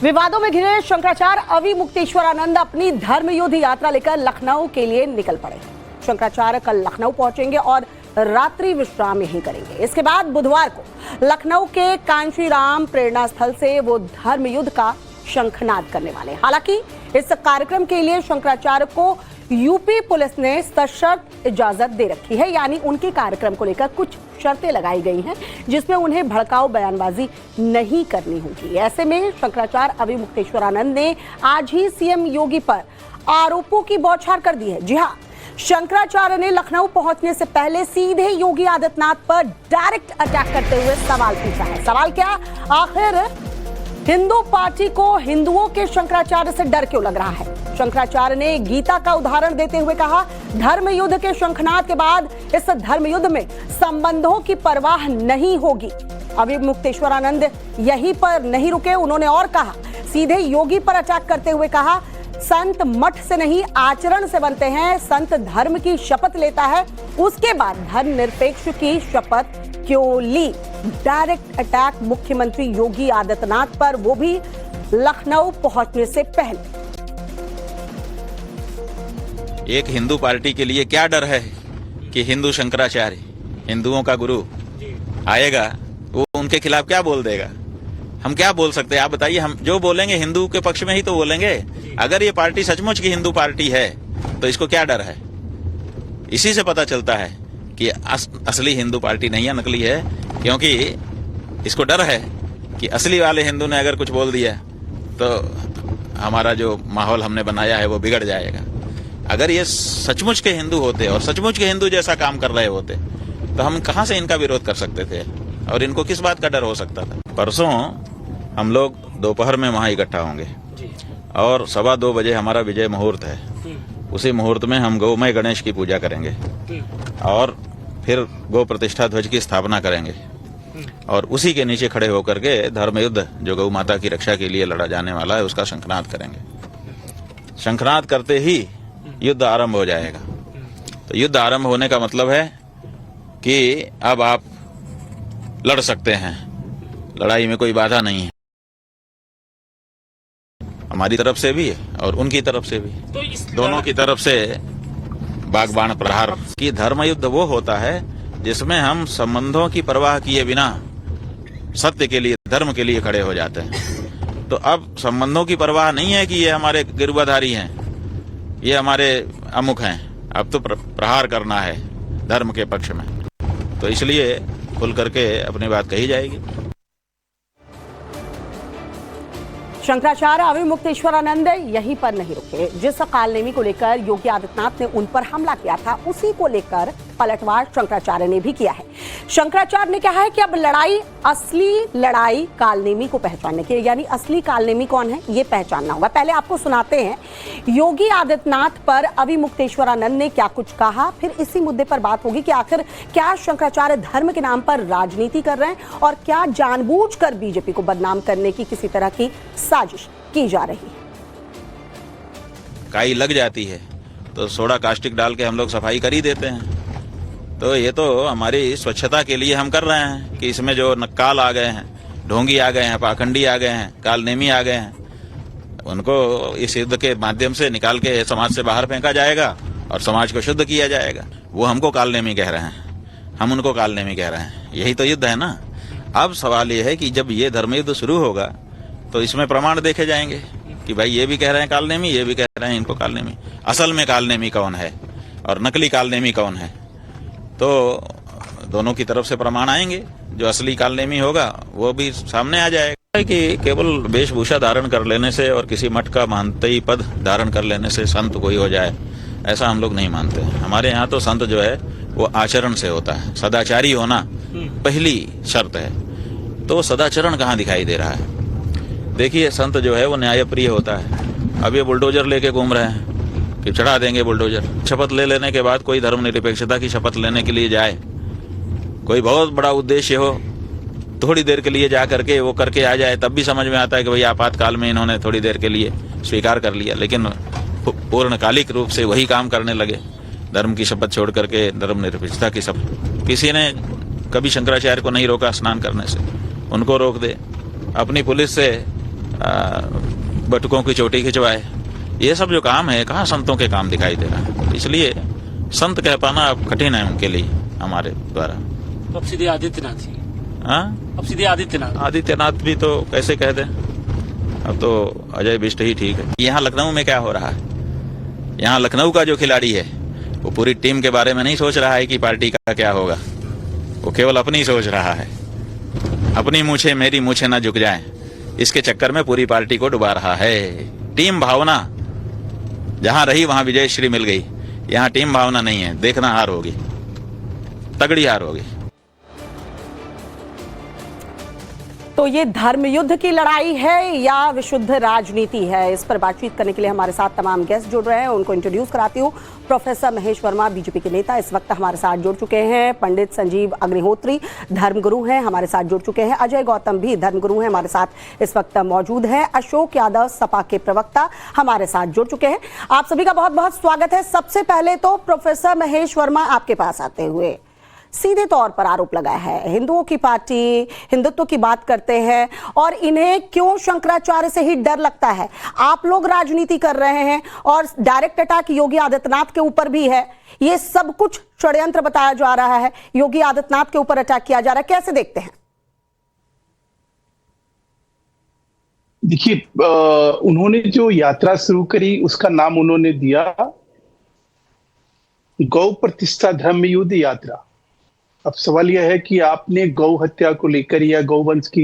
विवादों में घिरे शंकराचार्य अवि मुक्तेश्वरानंद अपनी धर्म युद्ध यात्रा लेकर लखनऊ के लिए निकल पड़े। शंकराचार्य कल लखनऊ पहुंचेंगे और रात्रि विश्राम यहीं करेंगे। इसके बाद बुधवार को लखनऊ के कांशीराम प्रेरणा स्थल से वो धर्म युद्ध का शंखनाद करने वाले। हालांकि इस कार्यक्रम के लिए शंकराचार्य को यूपी पुलिस ने सशर्त इजाजत दे रखी है, यानी उनके कार्यक्रम को लेकर कुछ शर्तें लगाई गई हैं जिसमें उन्हें भड़काऊ बयानबाजी नहीं करनी होगी। ऐसे में शंकराचार्य अवि मुक्तेश्वरानंद ने आज ही सीएम योगी पर आरोपों की बौछार कर दी है। जी हां, शंकराचार्य ने लखनऊ पहुंचने से पहले सीधे योगी आदित्यनाथ पर डायरेक्ट अटैक करते हुए सवाल पूछा है। सवाल क्या? आखिर हिंदू पार्टी को हिंदुओं के शंकराचार्य से डर क्यों लग रहा है? शंकराचार्य ने गीता का उदाहरण देते हुए कहा, धर्म युद्ध के शंखनाद के बाद इस धर्म युद्ध में संबंधों की परवाह नहीं होगी। अवि मुक्तेश्वरानंद यहीं पर नहीं रुके, उन्होंने और कहा, सीधे योगी पर अटैक करते हुए कहा, संत मठ से नहीं आचरण से बनते हैं। संत धर्म की शपथ लेता है, उसके बाद धर्मनिरपेक्ष की शपथ क्यों ली? डायरेक्ट अटैक मुख्यमंत्री योगी आदित्यनाथ पर, वो भी लखनऊ पहुंचने से पहले। एक हिंदू पार्टी के लिए क्या डर है कि हिंदू शंकराचार्य, हिंदुओं का गुरु आएगा, वो उनके खिलाफ क्या बोल देगा? हम क्या बोल सकते हैं? आप बताइए। हम जो बोलेंगे हिंदू के पक्ष में ही तो बोलेंगे। अगर ये पार्टी सचमुच की हिंदू पार्टी है तो इसको क्या डर है? इसी से पता चलता है कि असली हिंदू पार्टी नहीं है, नकली है, क्योंकि इसको डर है कि असली वाले हिंदू ने अगर कुछ बोल दिया तो हमारा जो माहौल हमने बनाया है वो बिगड़ जाएगा। अगर ये सचमुच के हिंदू होते और सचमुच के हिंदू जैसा काम कर रहे होते तो हम कहां से इनका विरोध कर सकते थे और इनको किस बात का डर हो सकता था? परसों हम लोग दोपहर में वहां इकट्ठा होंगे और 2:15 बजे हमारा विजय मुहूर्त है। उसी मुहूर्त में हम गौमय गणेश की पूजा करेंगे और फिर गौ प्रतिष्ठा ध्वज की स्थापना करेंगे और उसी के नीचे खड़े होकर के धर्म युद्ध जो गौ माता की रक्षा के लिए लड़ा जाने वाला है उसका शंखनाद करेंगे। शंखनाद करते ही युद्ध आरंभ हो जाएगा। तो युद्ध आरंभ होने का मतलब है कि अब आप लड़ सकते हैं, लड़ाई में कोई बाधा नहीं है, हमारी तरफ से भी और उनकी तरफ से भी, तो दोनों की तरफ से बागबान प्रहार की। धर्म युद्ध वो होता है जिसमें हम संबंधों की परवाह किए बिना सत्य के लिए, धर्म के लिए खड़े हो जाते हैं। तो अब संबंधों की परवाह नहीं है कि ये हमारे गिरबाधारी हैं, ये हमारे अमुख हैं, अब तो प्रहार करना है धर्म के पक्ष में। तो इसलिए खुल करके अपनी बात कही जाएगी। शंकराचार्य अवि मुक्तेश्वरानंद यहीं पर नहीं रुके। जिस कालनेमी को लेकर योगी आदित्यनाथ ने उन पर हमला किया था, उसी को लेकर पलटवार शंकराचार्य ने भी किया है। शंकराचार्य ने कहा है कि अब असली लड़ाई कालनेमी को पहचानने की, यानी असली कालनेमी कौन है ये पहचानना होगा। पहले आपको सुनाते हैं योगी आदित्यनाथ पर अवि मुक्तेश्वरानंद ने क्या कुछ कहा, फिर इसी मुद्दे पर बात होगी कि आखिर क्या शंकराचार्य धर्म के नाम पर राजनीति कर रहे हैं और क्या जानबूझकर बीजेपी को बदनाम करने की किसी तरह की साजिश की जा रही है। काई लग जाती है तो सोडा कास्टिक डाल के हम लोग सफाई कर ही देते हैं। तो ये तो हमारी स्वच्छता के लिए हम कर रहे हैं कि इसमें जो नक्काल आ गए हैं, ढोंगी आ गए हैं, पाखंडी आ गए हैं, कालनेमी आ गए हैं, उनको इस युद्ध के माध्यम से निकाल के समाज से बाहर फेंका जाएगा और समाज को शुद्ध किया जाएगा। वो हमको कालनेमी कह रहे हैं, हम उनको कालनेमी कह रहे हैं। यही तो युद्ध है ना। अब सवाल ये है कि जब ये धर्म युद्ध शुरू होगा तो इसमें प्रमाण देखे जाएंगे कि भाई ये भी कह रहे हैं कालनेमी, ये भी कह रहे हैं इनको कालनेमी। असल में कालनेमी कौन है और नकली कालनेमी कौन है, तो दोनों की तरफ से प्रमाण आएंगे। जो असली कालनेमी होगा वो भी सामने आ जाएगा। कि केवल वेशभूषा धारण कर लेने से और किसी मठ का महंतई पद धारण कर लेने से संत कोई हो जाए, ऐसा हम लोग नहीं मानते। हमारे यहाँ तो संत जो है वो आचरण से होता है। सदाचारी होना पहली शर्त है। तो सदाचरण कहाँ दिखाई दे रहा है? देखिए, संत जो है वो न्यायप्रिय होता है। अब ये बुलडोजर लेके घूम रहे हैं कि चढ़ा देंगे बुलडोजर। शपथ ले लेने के बाद कोई धर्मनिरपेक्षता की शपथ लेने के लिए जाए, कोई बहुत बड़ा उद्देश्य हो, थोड़ी देर के लिए जा करके वो करके आ जाए, तब भी समझ में आता है कि भाई आपातकाल में इन्होंने थोड़ी देर के लिए स्वीकार कर लिया। लेकिन पूर्णकालिक रूप से वही काम करने लगे, धर्म की शपथ छोड़ करके धर्मनिरपेक्षता की शपथ। किसी ने कभी शंकराचार्य को नहीं रोका स्नान करने से, उनको रोक दे। अपनी पुलिस से बटुकों की चोटी खिंचवाए। ये सब जो काम है कहाँ संतों के काम दिखाई दे रहा है। इसलिए संत कह पाना अब कठिन है उनके लिए हमारे द्वारा। अब सीधे आदित्यनाथ ही। हाँ, अब सीधे आदित्यनाथ भी तो कैसे कह दें। अब तो अजय बिष्ट ही ठीक है। यहाँ लखनऊ में क्या हो रहा है, यहाँ लखनऊ का जो खिलाड़ी है वो पूरी टीम के बारे में नहीं सोच रहा है कि पार्टी का क्या होगा। वो केवल अपनी सोच रहा है। अपनी मूछे मेरी मूछे ना झुक जाए, इसके चक्कर में पूरी पार्टी को डुबा रहा है। टीम भावना जहां रही वहां विजय श्री मिल गई। यहाँ टीम भावना नहीं है, देखना हार होगी, तगड़ी हार होगी। तो ये धर्म युद्ध की लड़ाई है या विशुद्ध राजनीति है, इस पर बातचीत करने के लिए हमारे साथ तमाम गेस्ट जुड़ रहे हैं। उनको इंट्रोड्यूस कराती हूँ। प्रोफेसर महेश वर्मा बीजेपी के नेता इस वक्त हमारे साथ जुड़ चुके हैं। पंडित संजीव अग्निहोत्री धर्मगुरु हैं, हमारे साथ जुड़ चुके हैं। अजय गौतम भी धर्मगुरु हैं, हमारे साथ इस वक्त मौजूद हैं। अशोक यादव सपा के प्रवक्ता हमारे साथ जुड़ चुके हैं। आप सभी का बहुत बहुत स्वागत है। सबसे पहले तो प्रोफेसर महेश वर्मा आपके पास आते हुए, सीधे तौर पर आरोप लगा है हिंदुओं की पार्टी हिंदुत्व की बात करते हैं और इन्हें क्यों शंकराचार्य से ही डर लगता है। आप लोग राजनीति कर रहे हैं और डायरेक्ट अटैक योगी आदित्यनाथ के ऊपर भी है। ये सब कुछ षड्यंत्र बताया जा रहा है, योगी आदित्यनाथ के ऊपर अटैक किया जा रहा है, कैसे देखते हैं? देखिए, उन्होंने जो यात्रा शुरू करी उसका नाम उन्होंने दिया गौ प्रतिष्ठा धर्म युद्ध यात्रा। अब सवाल यह है कि आपने गौ हत्या को लेकर या गौवंश की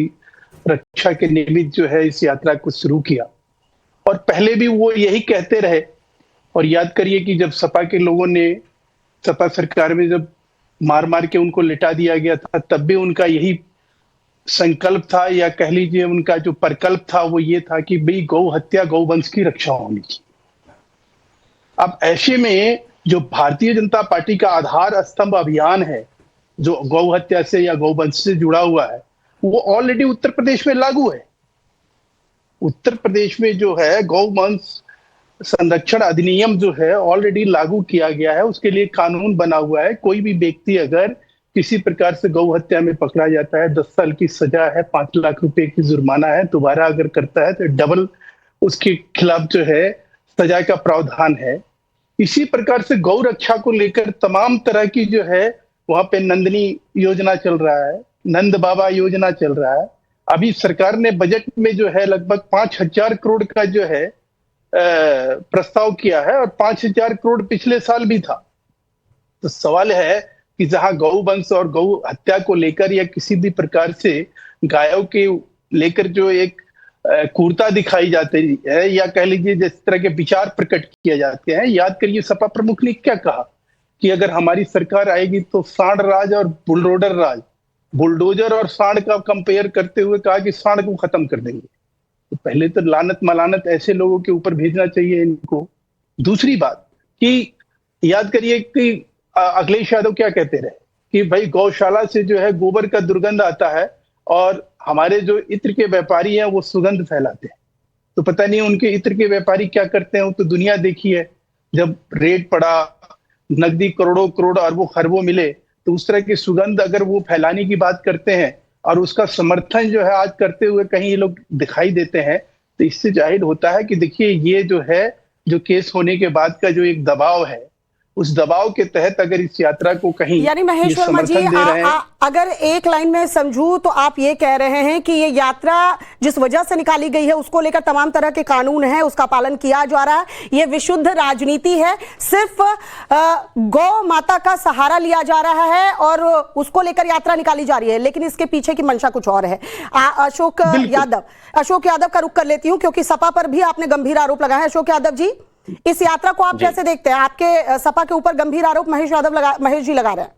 रक्षा के निमित्त जो है इस यात्रा को शुरू किया, और पहले भी वो यही कहते रहे। और याद करिए कि जब सपा के लोगों ने सपा सरकार में जब मार मार के उनको लिटा दिया गया था, तब भी उनका यही संकल्प था, या कह लीजिए उनका जो प्रकल्प था वो ये था कि भाई गौ हत्या गौवंश की रक्षा होनी चाहिए। अब ऐसे में जो भारतीय जनता पार्टी का आधार स्तंभ अभियान है जो गौ हत्या से या गौवंश से जुड़ा हुआ है, वो ऑलरेडी उत्तर प्रदेश में लागू है। उत्तर प्रदेश में जो है गौवंश संरक्षण अधिनियम जो है ऑलरेडी लागू किया गया है, उसके लिए कानून बना हुआ है। कोई भी व्यक्ति अगर किसी प्रकार से गौ हत्या में पकड़ा जाता है, 10 साल की सजा है, 5 लाख रुपए की जुर्माना है। दोबारा अगर करता है तो डबल उसके खिलाफ जो है सजा का प्रावधान है। इसी प्रकार से गौ रक्षा को लेकर तमाम तरह की जो है वहां पे नंदनी योजना चल रहा है, नंद बाबा योजना चल रहा है। अभी सरकार ने बजट में जो है लगभग 5,000 करोड़ का जो है प्रस्ताव किया है, और 5,000 करोड़ पिछले साल भी था। तो सवाल है कि जहां गौवंश और गौ हत्या को लेकर या किसी भी प्रकार से गायों के लेकर जो एक क्रूरता दिखाई जाती है, या कह लीजिए जिस तरह के विचार प्रकट किए जाते हैं, याद करिए सपा प्रमुख ने क्या कहा कि अगर हमारी सरकार आएगी तो सांड राज और बुलडोजर राज, बुलडोजर और सांड का कंपेयर करते हुए कहा कि सांड को खत्म कर देंगे। तो पहले तो लानत मलानत ऐसे लोगों के ऊपर भेजना चाहिए इनको। दूसरी बात कि याद करिए कि अखिलेश यादव क्या कहते रहे कि भाई गौशाला से जो है गोबर का दुर्गंध आता है और हमारे जो इत्र के व्यापारी हैं वो सुगंध फैलाते हैं। तो पता नहीं उनके इत्र के व्यापारी क्या करते हैं, तो दुनिया देखी है। जब रेट पड़ा, नकदी करोड़ों करोड़ अरबों खरबों मिले, तो उस तरह की सुगंध अगर वो फैलाने की बात करते हैं और उसका समर्थन जो है आज करते हुए कहीं ये लोग दिखाई देते हैं, तो इससे जाहिर होता है कि देखिए ये जो है जो केस होने के बाद का जो एक दबाव है, उस दबाव के तहत अगर इस यात्रा को कहीं यानी महेश वर्मा जी अगर एक लाइन में समझूं तो आप ये कह रहे हैं कि ये यात्रा जिस वजह से निकाली गई है उसको लेकर तमाम तरह के कानून हैं, उसका पालन किया जा रहा है। ये विशुद्ध राजनीति है, सिर्फ गौ माता का सहारा लिया जा रहा है और उसको लेकर यात्रा निकाली जा रही है, लेकिन इसके पीछे की मंशा कुछ और है। अशोक यादव का रुख कर लेती हूँ क्योंकि सपा पर भी आपने गंभीर आरोप लगाया है। अशोक यादव जी, इस यात्रा को आप कैसे देखते हैं? आपके सपा के ऊपर गंभीर आरोप महेश जी लगा रहे हैं।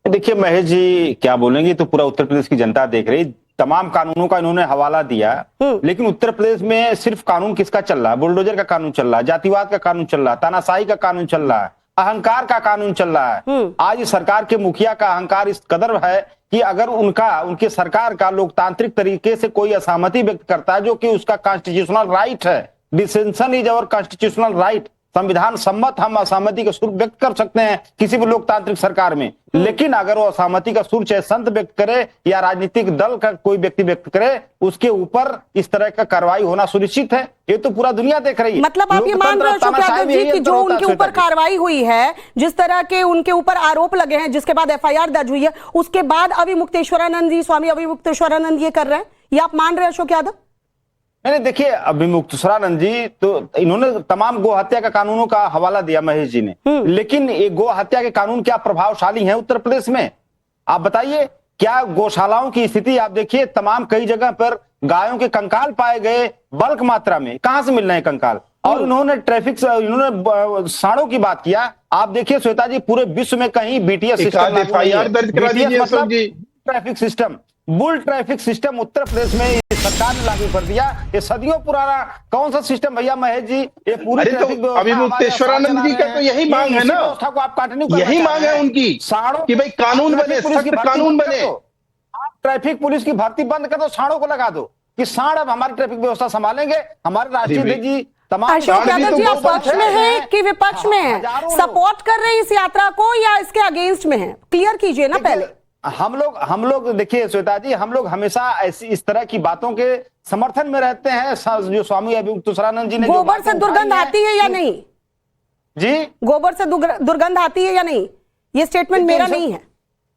देखिए महेश जी क्या बोलेंगे, तो पूरा उत्तर प्रदेश की जनता देख रही। तमाम कानूनों का इन्होंने हवाला दिया, लेकिन उत्तर प्रदेश में सिर्फ कानून किसका चल रहा है? बुलडोजर का कानून चल रहा है, जातिवाद का कानून चल रहा है, तानाशाही का कानून चल रहा है, अहंकार का कानून चल रहा है। आज सरकार के मुखिया का अहंकार इस कदर है कि अगर उनकी सरकार का लोकतांत्रिक तरीके से कोई असहमति व्यक्त करता है, जो कि उसका कॉन्स्टिट्यूशनल राइट है, डिसेंशन इज अवर कॉन्स्टिट्यूशनल राइट, संविधान सम्मत हम असहमति का सुर व्यक्त कर सकते हैं किसी भी लोकतांत्रिक सरकार में, लेकिन अगर वो असहमति का सुर चाहे संत व्यक्त करे या राजनीतिक दल का कोई व्यक्ति व्यक्त करे, उसके ऊपर इस तरह का कार्रवाई होना सुनिश्चित है। ये तो पूरा दुनिया देख रही है। मतलब आप ये मान रहे हो अशोक यादव जी कि जो उनके ऊपर कार्रवाई हुई है, जिस तरह के उनके ऊपर आरोप लगे हैं, जिसके बाद एफआईआर दर्ज हुई है, उसके बाद अभी मुक्तेश्वरानंद जी, स्वामी अभी मुक्तेश्वरानंद ये कर रहे हैं, ये आप मान रहे हैं अशोक यादव? मैंने देखिए अभी मुक्तेश्वरानंद जी तो इन्होंने तमाम गो हत्या का कानूनों का हवाला दिया महेश जी ने, लेकिन ये गो हत्या के कानून क्या प्रभावशाली हैं उत्तर प्रदेश में? आप बताइए, क्या गौशालाओं की स्थिति आप देखिए, तमाम कई जगह पर गायों के कंकाल पाए गए बल्क मात्रा में, कहां से मिल रहे हैं कंकाल? और इन्होंने इन्होंने साड़ों की बात किया। आप देखिए श्वेता जी, पूरे विश्व में कहीं बीटीएस सिस्टम मतलब ट्रैफिक सिस्टम, बुल ट्रैफिक सिस्टम उत्तर प्रदेश में सरकार ने लागू कर दिया। ये सदियों पुराना कौन सा सिस्टम भैया महेश जी? ये पूरी तो अभी मुक्तेश्वरानंद जी का तो यही मांग है ना, व्यवस्था को आप कंटिन्यू, यही मांग है उनकी कि भाई कानून बने, सख्त कानून बने। आप ट्रैफिक पुलिस की भर्ती बंद कर दो, साड़ों को लगा दो कि साड़ अब हमारी ट्रैफिक व्यवस्था संभालेंगे। हमारे राष्ट्रीय अध्यक्ष जी तमाम अशोक यादव जी, आप पक्ष में हैं कि विपक्ष में हैं? सपोर्ट कर रहे हैं इस यात्रा को या इसके अगेंस्ट में हैं? क्लियर कीजिए ना पहले। हम लोग देखिए श्वेता जी, हम लोग हमेशा ऐसी इस तरह की बातों के समर्थन में रहते हैं। जो स्वामी अभी मुक्तेश्वरानंद जी ने गोबर से दुर्गंध आती है या नहीं जी? गोबर से दुर्गंध आती है या नहीं? ये स्टेटमेंट मेरा नहीं है।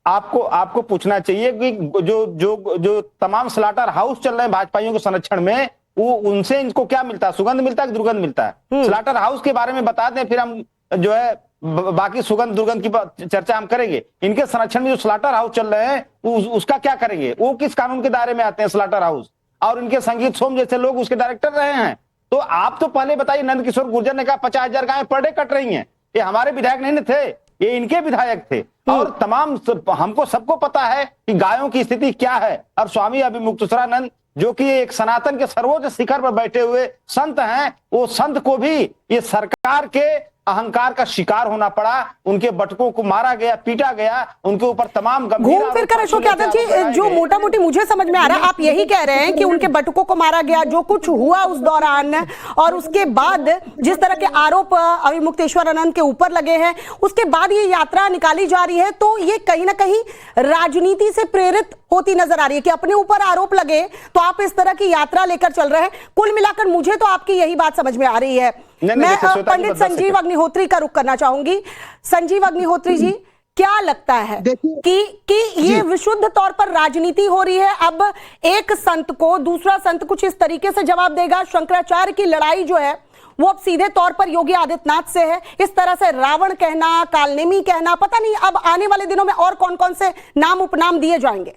आपको पूछना चाहिए कि जो तमाम स्लाटर हाउस चल रहे हैं भाजपाइयों के संरक्षण में, वो उनसे इनको क्या मिलता है? सुगंध मिलता है कि दुर्गंध मिलता है? स्लाटर हाउस के बारे में बता दें, फिर हम जो है बाकी सुगंध दुर्गंध की चर्चा हम करेंगे। इनके संरक्षण में जो स्लाटर हाउस चल रहे हैं उसका क्या करेंगे? वो किस कानून के दायरे में आते हैं स्लाटर हाउस? और इनके संगीत सोम जैसे लोग उसके डायरेक्टर रहे हैं। तो आप तो पहले बताइए, नंद किशोर गुर्जर ने कहा 50,000 गायें पर डे कट रही हैं। ये हमारे विधायक नहीं थे, ये इनके विधायक थे। और तमाम हमको सबको पता है कि गायों की स्थिति क्या है। और स्वामी अभी मुक्तेश्वरानंद जो कि एक सनातन के सर्वोच्च शिखर पर बैठे हुए संत हैं, वो संत को भी ये सरकार के अहंकार का शिकार होना पड़ा। उनके बटकों को मारा गया, पीटा गया, उनके ऊपर तमाम गंभीर घूम फिर कर अशोक यादव जी, जो मोटा मोटी मुझे समझ में आ रहा है, आप यही कह रहे हैं कि उनके बटकों को मारा गया, जो कुछ हुआ उस दौरान और उसके बाद जिस तरह के आरोप अभी मुक्तेश्वरानंद के ऊपर लगे हैं, उसके बाद ये यात्रा निकाली जा रही है, तो ये कहीं ना कहीं राजनीति से प्रेरित होती नजर आ रही है कि अपने ऊपर आरोप लगे तो आप इस तरह की यात्रा लेकर चल रहे हैं। कुल मिलाकर मुझे तो आपकी यही बात समझ में आ रही है। मैं पंडित संजीव अग्निहोत्री का रुख करना चाहूंगी। संजीव अग्निहोत्री जी, क्या लगता है कि ये विशुद्ध तौर पर राजनीति हो रही है? अब एक संत को दूसरा संत कुछ इस तरीके से जवाब देगा। शंकराचार्य की लड़ाई जो है वो अब सीधे तौर पर योगी आदित्यनाथ से है। इस तरह से रावण कहना, कालनेमी कहना, पता नहीं अब आने वाले दिनों में और कौन कौन से नाम उपनाम दिए जाएंगे।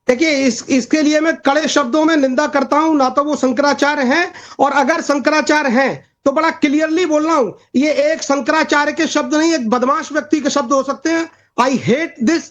देखिए, इसके लिए मैं कड़े शब्दों में निंदा करता हूं। ना तो वो शंकराचार्य हैं, और अगर शंकराचार्य हैं तो बड़ा क्लियरली बोल रहा हूं, ये एक शंकराचार्य के शब्द नहीं, एक बदमाश व्यक्ति के शब्द हो सकते हैं। आई हेट दिस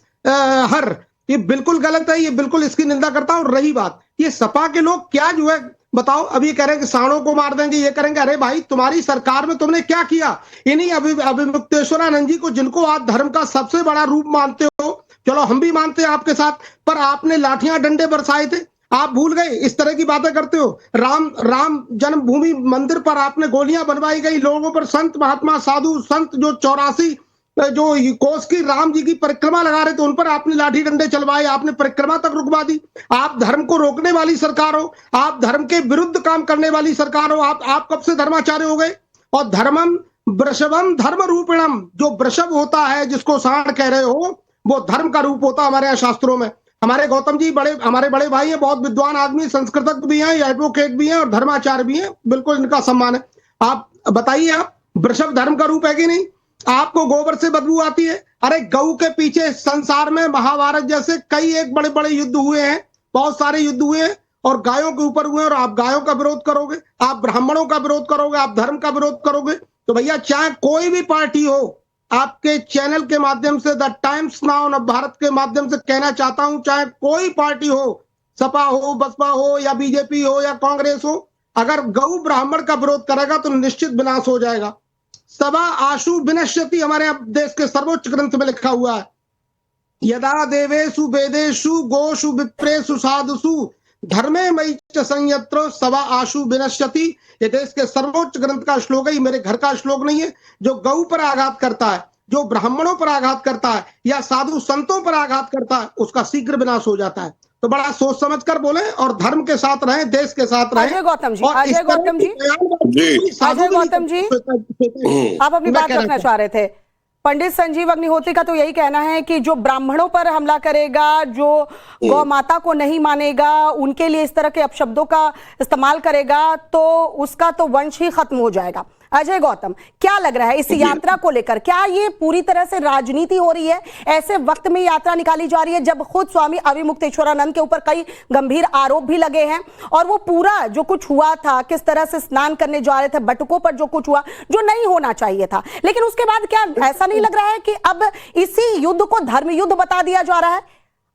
हर, ये बिल्कुल गलत है, ये बिल्कुल इसकी निंदा करता हूं। रही बात ये सपा के लोग क्या जो है बताओ, अभी कह रहे हैं कि साणों को मार देंगे, ये करेंगे। अरे भाई, तुम्हारी सरकार में तुमने क्या किया? इन्हीं अभी मुक्तेश्वरानंद जी को, जिनको आप धर्म का सबसे बड़ा रूप मानते हो, चलो हम भी मानते हैं आपके साथ, पर आपने लाठियां डंडे बरसाए थे, आप भूल गए? इस तरह की बातें करते हो। राम जन्मभूमि मंदिर पर आपने गोलियां बनवाई गई लोगों पर। संत महात्मा साधु संत जो 84 जो कोस की राम जी की परिक्रमा लगा रहे थे, उन पर आपने लाठी डंडे चलवाए, आपने परिक्रमा तक रुकवा दी। आप धर्म को रोकने वाली सरकार हो, आप धर्म के विरुद्ध काम करने वाली सरकार हो। आप कब से धर्माचार्य हो गए? और धर्मम वृषभम धर्म रूपिणम, जो वृषभ होता है जिसको सांड कह रहे हो, वो धर्म का रूप होता है हमारे यहाँ शास्त्रों में। हमारे गौतम जी हमारे बड़े भाई हैं, बहुत विद्वान आदमी, संस्कृतज्ञ भी हैं, एडवोकेट भी हैं और धर्माचार्य भी हैं, बिल्कुल इनका सम्मान है। आप बताइए, आप वृषभ धर्म का रूप है कि नहीं? आपको गोबर से बदबू आती है? अरे गऊ के पीछे संसार में महाभारत जैसे कई एक बड़े बड़े युद्ध हुए हैं, बहुत सारे युद्ध हुए हैं, और गायों के ऊपर हुए, और आप गायों का विरोध करोगे, आप ब्राह्मणों का विरोध करोगे, आप धर्म का विरोध करोगे। तो भैया, चाहे कोई भी पार्टी हो, आपके चैनल के माध्यम से, द टाइम्स नाउ भारत के माध्यम से कहना चाहता हूं, चाहे कोई पार्टी हो, सपा हो, बसपा हो या बीजेपी हो या कांग्रेस हो, अगर गौ ब्राह्मण का विरोध करेगा तो निश्चित विनाश हो जाएगा। सबा आशु विनश्यति, हमारे देश के सर्वोच्च ग्रंथ में लिखा हुआ है, यदा देवेषु वेदेषु गोषु विप्रेषु साधुषु धर्मे मयि च संयत्रो सवा आशु विनश्यति। ये देश के सर्वोच्च ग्रंथ का श्लोक है, ये मेरे घर का श्लोक नहीं है। जो गौ पर आघात करता है, जो ब्राह्मणों पर आघात करता है या साधु संतों पर आघात करता है, उसका शीघ्र विनाश हो जाता है। तो बड़ा सोच समझ कर बोले और धर्म के साथ रहें, देश के साथ रहें। अजय गौतम जी, और इस अजय तरह गौतम की जी, साधु अजय भी नहीं गौतम जी, करते। आप अपनी मैं बात कह रहा रखना था। चाह रहे थे। पंडित संजीव अग्निहोत्री का तो यही कहना है कि जो ब्राह्मणों पर हमला करेगा, जो गौ माता को नहीं मानेगा, उनके लिए इस तरह के अपशब्दों का इस्तेमाल करेगा, तो उसका तो वंश ही खत्म हो जाएगा। अजय गौतम, क्या लग रहा है इस यात्रा को लेकर? क्या ये पूरी तरह से राजनीति हो रही है? ऐसे वक्त में यात्रा निकाली जा रही है जब खुद स्वामी अविमुक्तेश्वरानंद के ऊपर कई गंभीर आरोप भी लगे हैं, और वो पूरा जो कुछ हुआ था, किस तरह से स्नान करने जा रहे थे, बटुकों पर जो कुछ हुआ, जो नहीं होना चाहिए था, लेकिन उसके बाद क्या ऐसा नहीं लग रहा है कि अब इसी युद्ध को धर्म युद्ध बता दिया जा रहा है?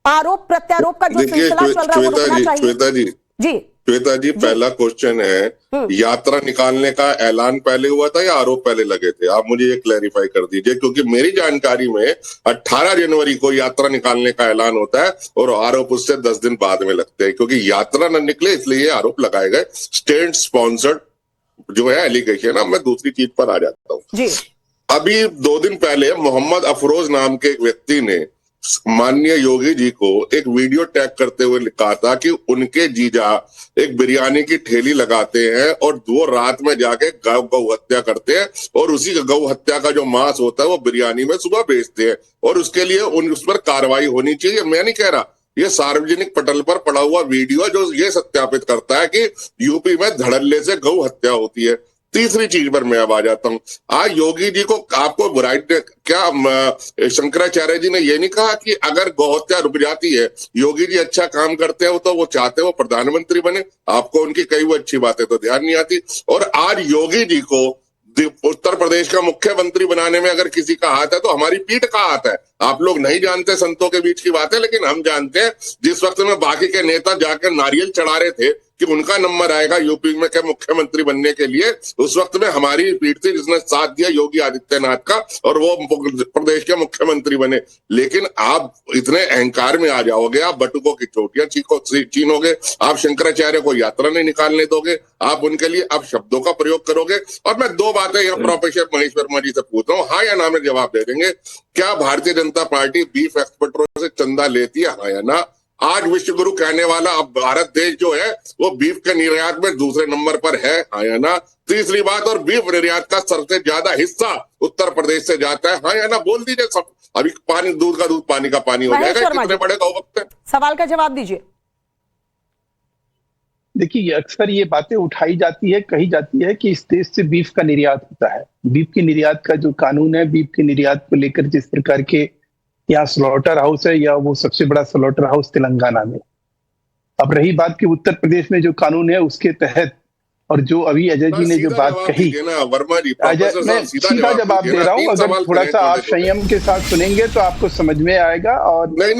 आरोप प्रत्यारोप का जो सिलसिला चल रहा है वो रुकना चाहिए। जी श्वेता जी, पहला क्वेश्चन है, यात्रा निकालने का ऐलान पहले हुआ था या आरोप पहले लगे थे? आप मुझे ये क्लैरिफाई कर दीजिए, क्योंकि मेरी जानकारी में 18 जनवरी को यात्रा निकालने का ऐलान होता है और आरोप उससे 10 दिन बाद में लगते हैं, क्योंकि यात्रा न निकले इसलिए आरोप लगाए गए। स्टेट स्पॉन्सर्ड जो है एलिगेशन। अब मैं दूसरी चीज पर आ जाता हूँ। अभी 2 दिन पहले मोहम्मद अफरोज नाम के एक व्यक्ति ने माननीय योगी जी को एक वीडियो टैग करते हुए लिखा था कि उनके जीजा एक बिरयानी की ठेली लगाते हैं और वो रात में जाके गौ हत्या करते हैं और उसी गौ हत्या का जो मांस होता है वो बिरयानी में सुबह बेचते हैं, और उसके लिए उस पर कार्रवाई होनी चाहिए। मैं नहीं कह रहा, ये सार्वजनिक पटल पर पड़ा हुआ वीडियो जो ये सत्यापित करता है कि यूपी में धड़ल्ले से गौ हत्या होती है। तीसरी चीज पर मैं अब आ जाता हूं। आज योगी जी को आपको बुराई क्या शंकराचार्य जी ने ये नहीं कहा कि अगर गौहत्या रुक जाती है, योगी जी अच्छा काम करते हैं तो वो चाहते हैं वो प्रधानमंत्री बने? आपको उनकी कई वो अच्छी बातें तो ध्यान नहीं आती। और आज योगी जी को उत्तर प्रदेश का मुख्यमंत्री बनाने में अगर किसी का हाथ है तो हमारी पीठ का हाथ है। आप लोग नहीं जानते संतों के बीच की बात है, लेकिन हम जानते हैं। जिस वक्त में बाकी के नेता जाकर नारियल चढ़ा रहे थे कि उनका नंबर आएगा यूपी में के मुख्यमंत्री बनने के लिए, उस वक्त में हमारी पीठ थी जिसने साथ दिया योगी आदित्यनाथ का और वो प्रदेश के मुख्यमंत्री बने। लेकिन आप इतने अहंकार में आ जाओगे, आप बटुकों की चोटियां छीनोगे, आप शंकराचार्य को यात्रा नहीं निकालने दोगे, आप उनके लिए आप शब्दों का प्रयोग करोगे। और मैं 2 बातें यहाँ प्रोफेसर महेश वर्मा जी से पूछ रहा हूँ, हाँ या ना में जवाब दे देंगे। क्या भारतीय जनता पार्टी बीफ एक्सपोर्टरों से चंदा लेती है, हाँ या ना? आज विश्व गुरु कहने वाला अब भारत देश जो है वो बीफ के निर्यात में दूसरे नंबर पर है, हाँ या ना? तीसरी बात, और बीफ निर्यात का सबसे ज्यादा हिस्सा उत्तर प्रदेश से जाता है, हाँ या ना? बोल दीजिए सब। अभी पानी, दूध का दूध, पानी का पानी हो जाएगा। कितने बड़े गौ भक्त हैं? सवाल का जवाब दीजिए। देखिए, अक्सर ये बातें उठाई जाती है, कही जाती है कि इस देश से बीफ का निर्यात होता है। बीफ के निर्यात का जो कानून है, बीफ के निर्यात को लेकर जिस प्रकार के यहाँ स्लॉटर हाउस है, या वो सबसे बड़ा स्लॉटर हाउस तेलंगाना में। अब रही बात कि उत्तर प्रदेश में जो कानून है उसके तहत, और जो अभी अजय जी ने जो बात कही, अजय मैं सीधा जवाब दे रहा हूँ। अगर थोड़ा सा आप संयम के साथ सुनेंगे तो आपको समझ में आएगा, और मैं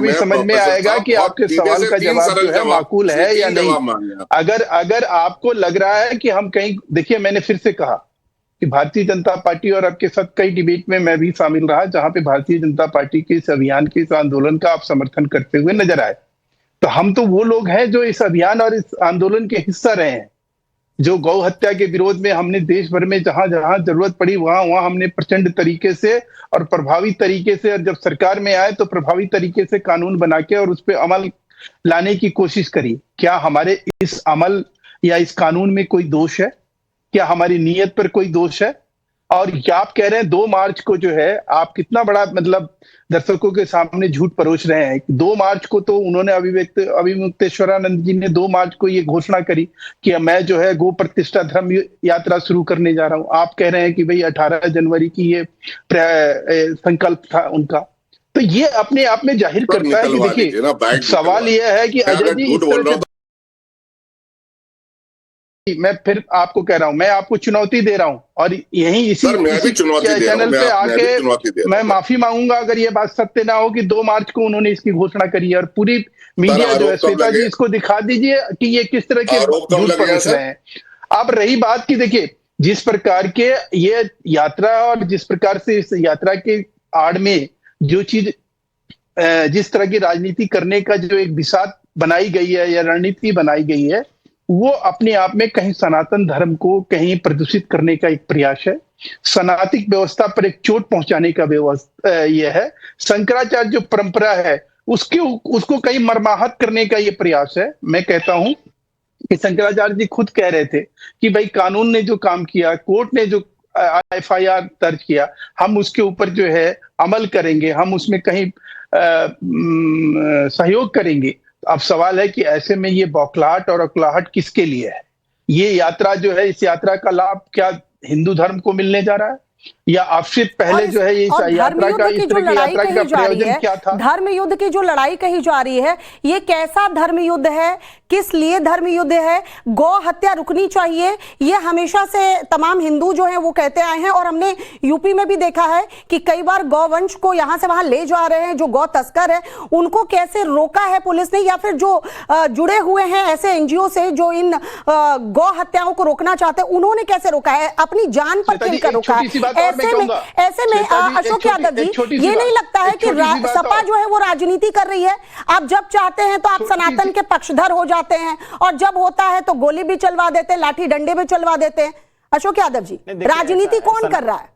भी समझ में आएगा कि आपके सवाल का जवाब जो है माकूल है या नहीं। अगर आपको लग रहा है कि हम कहीं, देखिए मैंने फिर से कहा कि भारतीय जनता पार्टी, और आपके साथ कई डिबेट में मैं भी शामिल रहा जहां पे भारतीय जनता पार्टी के इस अभियान के, इस आंदोलन का आप समर्थन करते हुए नजर आए, तो हम तो वो लोग हैं जो इस अभियान और इस आंदोलन के हिस्सा रहे हैं। जो गौ हत्या के विरोध में हमने देश भर में जहां जहां जरूरत पड़ी वहां हमने प्रचंड तरीके से और प्रभावी तरीके से, और जब सरकार में आए तो प्रभावी तरीके से कानून बना के और उस पर अमल लाने की कोशिश करी। क्या हमारे इस अमल या इस कानून में कोई दोष है? क्या हमारी नीयत पर कोई दोष है? और क्या आप कह रहे हैं 2 मार्च को जो है, आप कितना बड़ा मतलब दर्शकों के सामने झूठ परोस रहे हैं। 2 मार्च को तो उन्होंने अविमुक्तेश्वरानंद जी ने 2 मार्च को ये घोषणा करी कि मैं जो है गो प्रतिष्ठा धर्म यात्रा शुरू करने जा रहा हूं। आप कह रहे हैं कि भाई 18 जनवरी की ये संकल्प था उनका। तो ये अपने आप में जाहिर करता है कि देखिए, सवाल यह है कि अजय जी, मैं फिर आपको कह रहा हूं, मैं आपको चुनौती दे रहा हूं, और यही इसी चैनल पे आके मैं माफी मांगूंगा अगर ये बात सत्य ना हो कि 2 मार्च को उन्होंने इसकी घोषणा करी है। और पूरी मीडिया जो है, श्वेता जी, इसको दिखा दीजिए कि ये किस तरह के झूठ परोस रहे हैं। अब रही बात की, देखिए जिस प्रकार के ये यात्रा और जिस प्रकार से इस यात्रा के आड़ में जो चीज, जिस तरह की राजनीति करने का जो एक बनाई गई है या रणनीति बनाई गई है, वो अपने आप में कहीं सनातन धर्म को कहीं प्रदूषित करने का एक प्रयास है, सनातन व्यवस्था पर एक चोट पहुंचाने का यह है, शंकराचार्य जो परंपरा है उसको कहीं मर्माहत करने का ये प्रयास है। मैं कहता हूं कि शंकराचार्य जी खुद कह रहे थे कि भाई कानून ने जो काम किया, कोर्ट ने जो FIR दर्ज किया, हम उसके ऊपर जो है अमल करेंगे, हम उसमें कहीं सहयोग करेंगे। अब सवाल है कि ऐसे में ये बौखलाहट और अकुलाहट किसके लिए है? ये यात्रा जो है, इस यात्रा का लाभ क्या हिंदू धर्म को मिलने जा रहा है, या आपसे पहले जो है ये यात्रा का, इस तरह की यात्रा का प्रयोजन क्या था? धर्म युद्ध की जो लड़ाई कही जा रही है, ये कैसा धर्म युद्ध है, किस लिए धर्म युद्ध है? गौ हत्या रुकनी चाहिए, ये हमेशा से तमाम हिंदू जो हैं वो कहते आए हैं, और हमने यूपी में भी देखा है कि कई बार गौवंश को यहां से वहां ले जा रहे हैं जो गौ तस्कर है, उनको कैसे रोका है पुलिस ने, या फिर जो जुड़े हुए हैं ऐसे NGO से जो इन गौ हत्याओं को रोकना चाहते हैं, उन्होंने कैसे रोका है? अपनी जान पर खेलकर रोका है। ऐसे में अशोक यादव जी, ये नहीं लगता है कि सपा जो है वो राजनीति कर रही है? आप जब चाहते हैं तो आप सनातन के पक्षधर हो जाते हैं, और जब होता है तो गोली भी चलवा देते हैं, लाठी डंडे भी चलवा देते हैं। अशोक यादव जी, राजनीति कौन कर रहा है?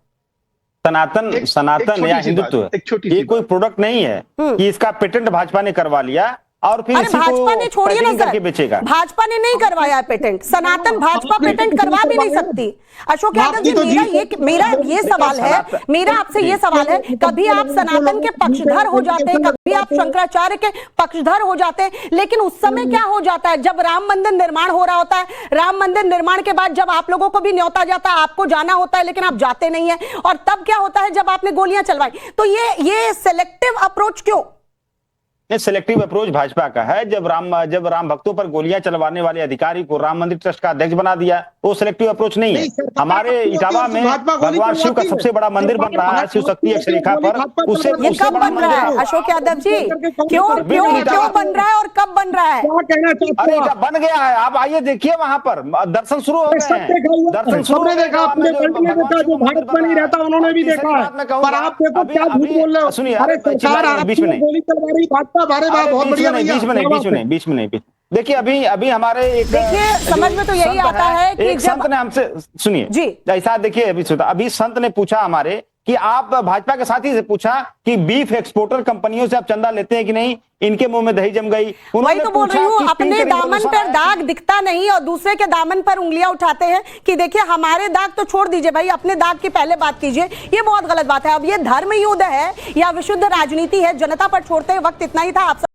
सनातन या हिंदुत्व ये कोई प्रोडक्ट नहीं है कि इसका पेटेंट भाजपा ने करवा लिया और फिर इसी भाजपा ने, छोड़िए ना सर, बेचेगा। भाजपा ने नहीं करवाया पेटेंट, सनातन भाजपा पेटेंट करवा भी नहीं सकती। अशोक यादव जी, मेरा ये सवाल है, मेरा आपसे ये सवाल है, कभी आप सनातन के पक्षधर हो जाते हैं, कभी आप शंकराचार्य के पक्षधर हो जाते हैं, लेकिन उस समय क्या हो जाता है जब राम मंदिर निर्माण हो रहा होता है? राम मंदिर निर्माण के बाद जब आप लोगों को भी न्योता जाता है, आपको जाना होता है लेकिन आप जाते नहीं है, और तब क्या होता है जब आपने गोलियां चलवाई? तो ये सिलेक्टिव अप्रोच क्यों? सेलेक्टिव अप्रोच भाजपा का है। जब राम भक्तों पर गोलियां चलवाने वाले अधिकारी को राम मंदिर ट्रस्ट का अध्यक्ष बना दिया, वो सेलेक्टिव अप्रोच नहीं है। हमारे इटावा में भगवान शिव का सबसे बड़ा मंदिर बन रहा है, शिव शक्ति अक्षरेखा पर। उससे कब बन रहा है अशोक यादव जी? क्यों बन रहा है और कब बन रहा है? अरे बन गया है, आप आइए देखिए, वहां पर दर्शन शुरू हो गए हैं। दर्शन शुरू हो देखा, जो भारत में नहीं रहता उन्होंने भी देखा है, पर आप देखो क्या झूठ बोल रहे हो। सुनिए, बीच में बीच में नहीं। देखिए अभी हमारे समझ में तो यही आता है कि एक संत ने हमसे, सुनिए जी, ऐसा देखिए, अभी संत ने पूछा हमारे कि आप भाजपा के साथी से पूछा कि बीफ एक्सपोर्टर कंपनियों से आप चंदा लेते हैं कि नहीं? इनके मुंह में दही जम गई। वही तो बोल रही हूँ, अपने दामन पर दाग दिखता नहीं और दूसरे के दामन पर उंगलियां उठाते हैं कि देखिए हमारे दाग तो छोड़ दीजिए भाई, अपने दाग की पहले बात कीजिए। ये बहुत गलत बात है। अब ये धर्म युद्ध है या विशुद्ध राजनीति है, जनता पर छोड़ते वक्त इतना ही था। आप